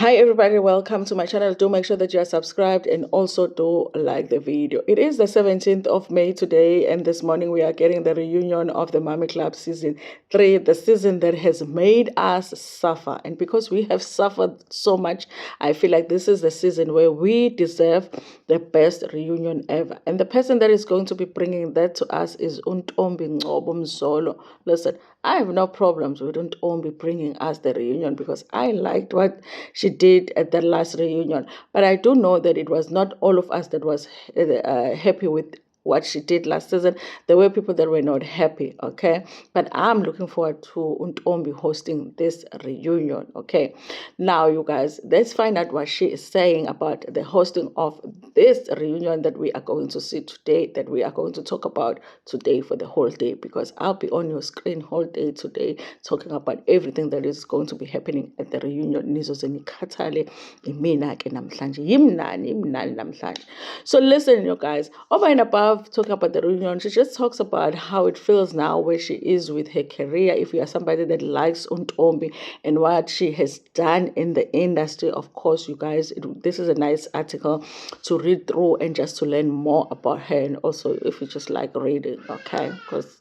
Hi everybody, welcome to my channel. Do make sure that you are subscribed and also do like the video. It is the 17th of May today, and this morning we are getting the reunion of the Mommy Club season 3, the season that has made us suffer. And because we have suffered so much, I feel like this is the season where we deserve the best reunion ever. And the person that is going to be bringing that to us is Untombi Ngcobo Mzolo. Listen, I have no problems with Untombi bringing us the reunion because I liked what she did at the last reunion. But I do know that it was not all of us that was happy with what she did last season. There were people that were not happy, okay? But I'm looking forward to Untombi hosting this reunion, okay? Now, you guys, let's find out what she is saying about the hosting of this reunion that we are going to see today, that we are going to talk about today for the whole day, because I'll be on your screen whole day today talking about everything that is going to be happening at the reunion. Nizoze nikhathale imina ke namhlanje. Yimnani namhlanje. So listen, you guys, over and above talking about the reunion, she just talks about how it feels now where she is with her career. If you are somebody that likes Untombi and what she has done in the industry, of course, you guys, this is a nice article to read through and just to learn more about her. And also, if you just like reading, okay, because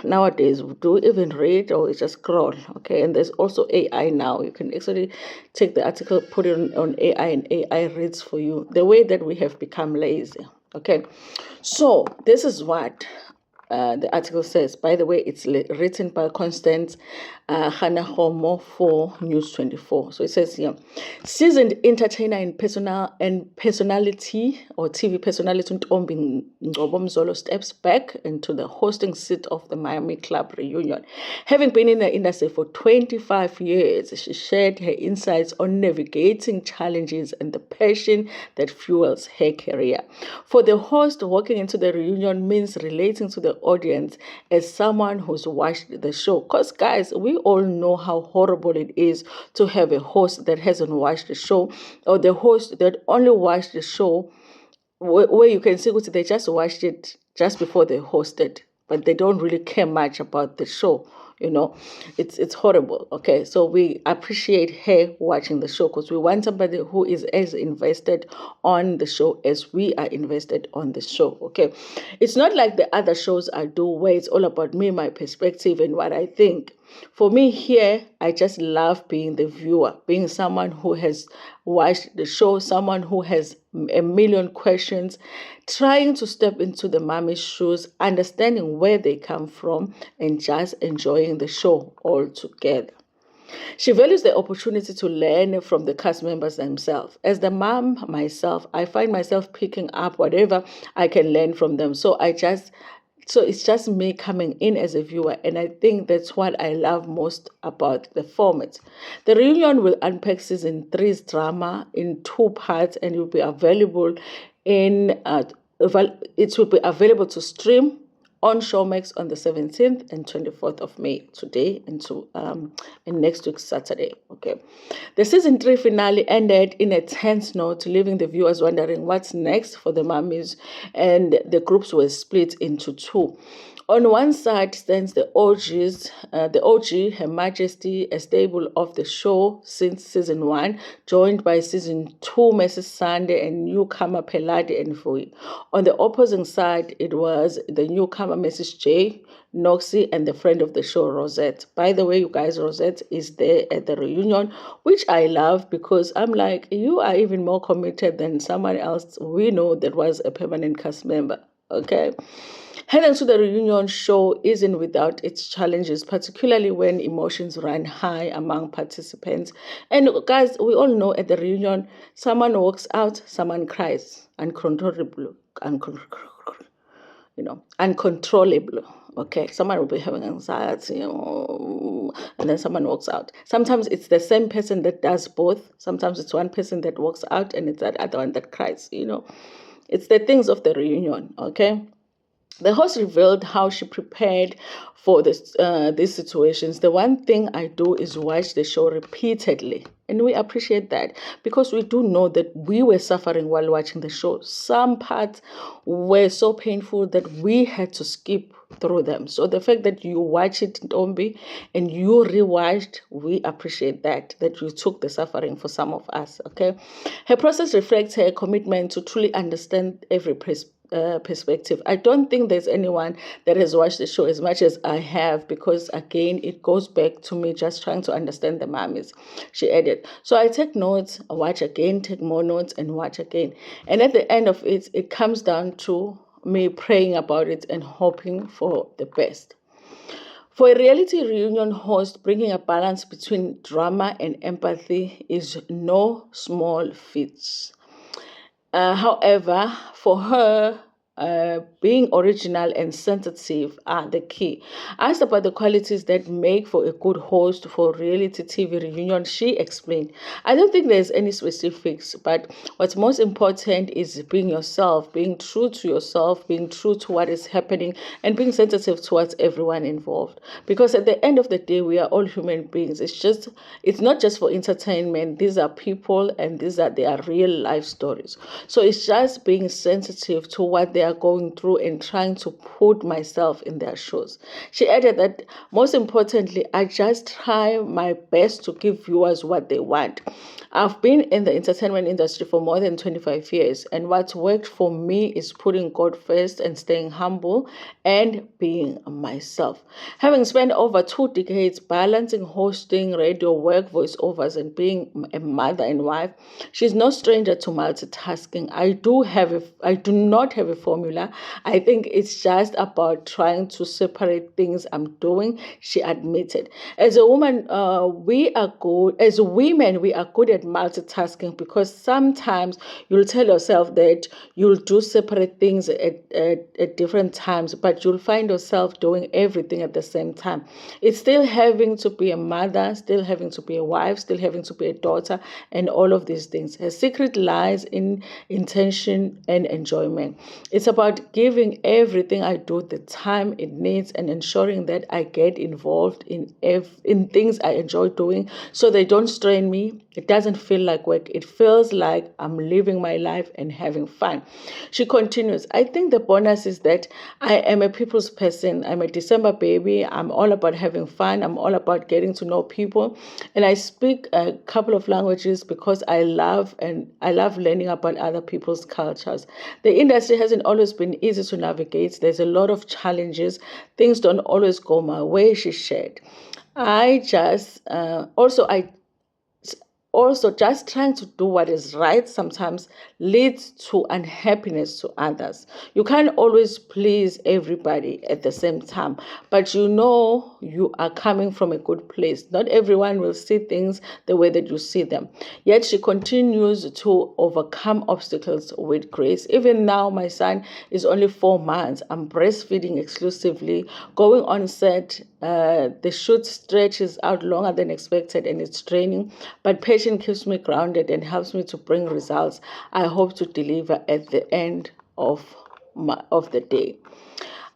nowadays, do we even read or we just scroll? Okay, and there's also AI now. You can actually take the article, put it on AI, and AI reads for you. The way that we have become lazy. Okay, so this is what the article says. By the way, it's written by Constance Hanahomo for News 24. So it says here, seasoned entertainer and personality or TV personality Untombi Ngcobo Mzolo steps back into the hosting seat of the Miami Club reunion. Having been in the industry for 25 years, she shared her insights on navigating challenges and the passion that fuels her career. For the host, walking into the reunion means relating to the audience as someone who's watched the show. Because, guys, we all know how horrible it is to have a host that hasn't watched the show, or the host that only watched the show where you can see that they just watched it just before they hosted, but they don't really care much about the show. It's horrible. Okay, so we appreciate her watching the show because we want somebody who is as invested on the show as we are invested on the show. Okay, it's not like the other shows I do where it's all about me, my perspective, and what I think. For me here, I just love being the viewer, being someone who has watched the show, someone who has a million questions, trying to step into the mommy's shoes, understanding where they come from, and just enjoying the show altogether. She values the opportunity to learn from the cast members themselves. As the mom myself, I find myself picking up whatever I can learn from them. So it's just me coming in as a viewer, and I think that's what I love most about the format. The reunion will unpack season three's drama in two parts, and will be available it will be available to stream on Showmax on the 17th and 24th of May, today and next week Saturday. Okay, the season 3 finale ended in a tense note, leaving the viewers wondering what's next for the mummies, and the groups were split into two. On one side stands the OG, Her Majesty, a stable of the show since season 1, joined by season 2 Mrs. Sunday and newcomer Peladi and Fui. On the opposing side, it was the newcomer Mrs. J, Noxie, and the friend of the show, Rosette. By the way, you guys, Rosette is there at the reunion, which I love because I'm like, you are even more committed than someone else we know that was a permanent cast member. Okay. Heading to the reunion show isn't without its challenges, particularly when emotions run high among participants. And guys, we all know at the reunion, someone walks out, someone cries, uncontrollable. Okay, someone will be having anxiety, and then someone walks out. Sometimes it's the same person that does both. Sometimes it's one person that walks out, and it's that other one that cries. It's the things of the reunion. Okay. The host revealed how she prepared for these situations. The one thing I do is watch the show repeatedly. And we appreciate that because we do know that we were suffering while watching the show. Some parts were so painful that we had to skip through them. So the fact that you watch it, Tombi, and you rewatched, we appreciate that you took the suffering for some of us. Okay, her process reflects her commitment to truly understand every perspective. I don't think there's anyone that has watched the show as much as I have, because again, it goes back to me just trying to understand the mummies, she added. So I take notes, watch again, take more notes, and watch again. And at the end of it, it comes down to me praying about it and hoping for the best. For a reality reunion host, bringing a balance between drama and empathy is no small feat. However, for her, being original and sensitive are the key. Asked about the qualities that make for a good host for reality TV reunion, she explained, I don't think there's any specifics, but what's most important is being yourself, being true to yourself, being true to what is happening, and being sensitive towards everyone involved. Because at the end of the day, we are all human beings. It's not just for entertainment. These are people, and these are their real life stories. So it's just being sensitive to what they are going through and trying to put myself in their shoes. She added that most importantly, I just try my best to give viewers what they want. I've been in the entertainment industry for more than 25 years, and what's worked for me is putting God first and staying humble and being myself. Having spent over 2 decades balancing hosting, radio work, voiceovers, and being a mother and wife, she's no stranger to multitasking. I do not have a formula. I think it's just about trying to separate things I'm doing, she admitted. As a woman, as women, we are good at multitasking, because sometimes you'll tell yourself that you'll do separate things at different times, but you'll find yourself doing everything at the same time. It's still having to be a mother, still having to be a wife, still having to be a daughter, and all of these things. Her secret lies in intention and enjoyment. It's about giving everything I do the time it needs and ensuring that I get involved in things I enjoy doing, so they don't strain me. It doesn't feel like work. It feels like I'm living my life and having fun. She continues, I think the bonus is that I am a people's person. I'm a December baby. I'm all about having fun. I'm all about getting to know people. And I speak a couple of languages because I love learning about other people's cultures. The industry hasn't always been easy to navigate. There's a lot of challenges. Things don't always go my way, she shared. I just also just trying to do what is right sometimes leads to unhappiness to others. You can't always please everybody at the same time, but you know you are coming from a good place. Not everyone will see things the way that you see them. Yet she continues to overcome obstacles with grace. Even now, my son is only 4 months. I'm breastfeeding exclusively, going on set. The shoot stretches out longer than expected, and it's draining, but patience keeps me grounded and helps me to bring results I hope to deliver at the end of the day.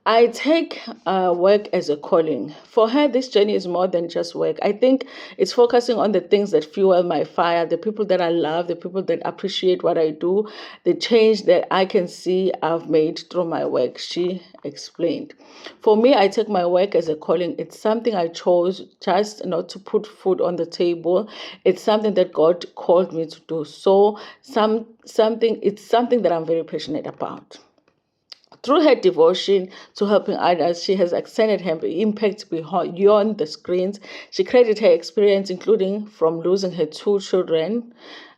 I take work as a calling. For her, this journey is more than just work. I think it's focusing on the things that fuel my fire, the people that I love, the people that appreciate what I do, the change that I can see I've made through my work, she explained. For me, I take my work as a calling. It's something I chose just not to put food on the table. It's something that God called me to do. So it's something that I'm very passionate about. Through her devotion to helping others, she has extended her impact beyond the screens. She credited her experience, including from losing her 2 children,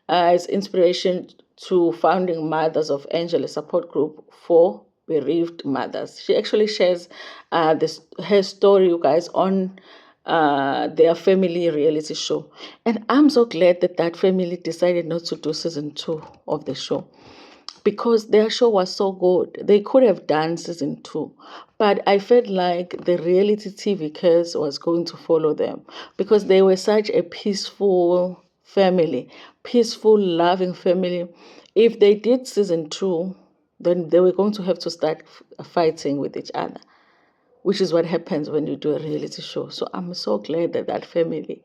as inspiration to founding Mothers of Angel, a support group for bereaved mothers. She actually shares her story, you guys, on their family reality show. And I'm so glad that family decided not to do season 2 of the show, because their show was so good. They could have done season 2, but I felt like the reality TV curse was going to follow them, because they were such a peaceful family, peaceful, loving family. If they did season 2, then they were going to have to start fighting with each other, which is what happens when you do a reality show. So I'm so glad that that family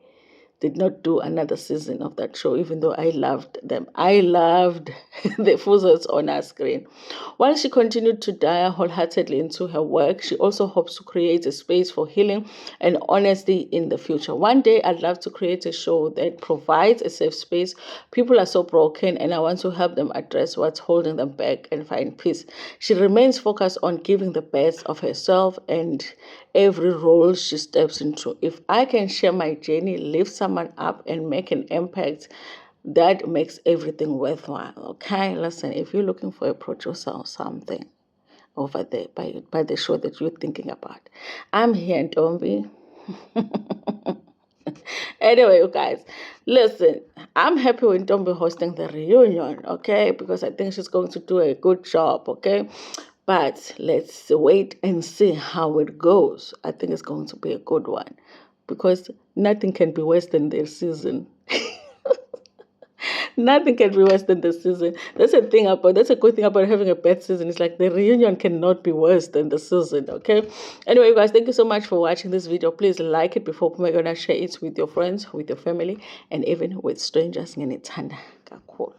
did not do another season of that show, even though I loved them. I loved the Fuzos on our screen. While she continued to dive wholeheartedly into her work, she also hopes to create a space for healing and honesty in the future. One day, I'd love to create a show that provides a safe space. People are so broken, and I want to help them address what's holding them back and find peace. She remains focused on giving the best of herself and every role she steps into. If I can share my journey, lift someone up, and make an impact, that makes everything worthwhile. Okay, listen, if you're looking for a producer or something over there by the show that you're thinking about, I'm here, don't be. Anyway, you guys, listen, I'm happy with Tombi hosting the reunion, okay, because I think she's going to do a good job, okay. But let's wait and see how it goes. I think it's going to be a good one because nothing can be worse than their season. Nothing can be worse than the season. That's a good thing about having a bad season. It's like the reunion cannot be worse than the season, okay? Anyway, you guys, thank you so much for watching this video. Please like it before we're gonna share it with your friends, with your family, and even with strangers. Cool.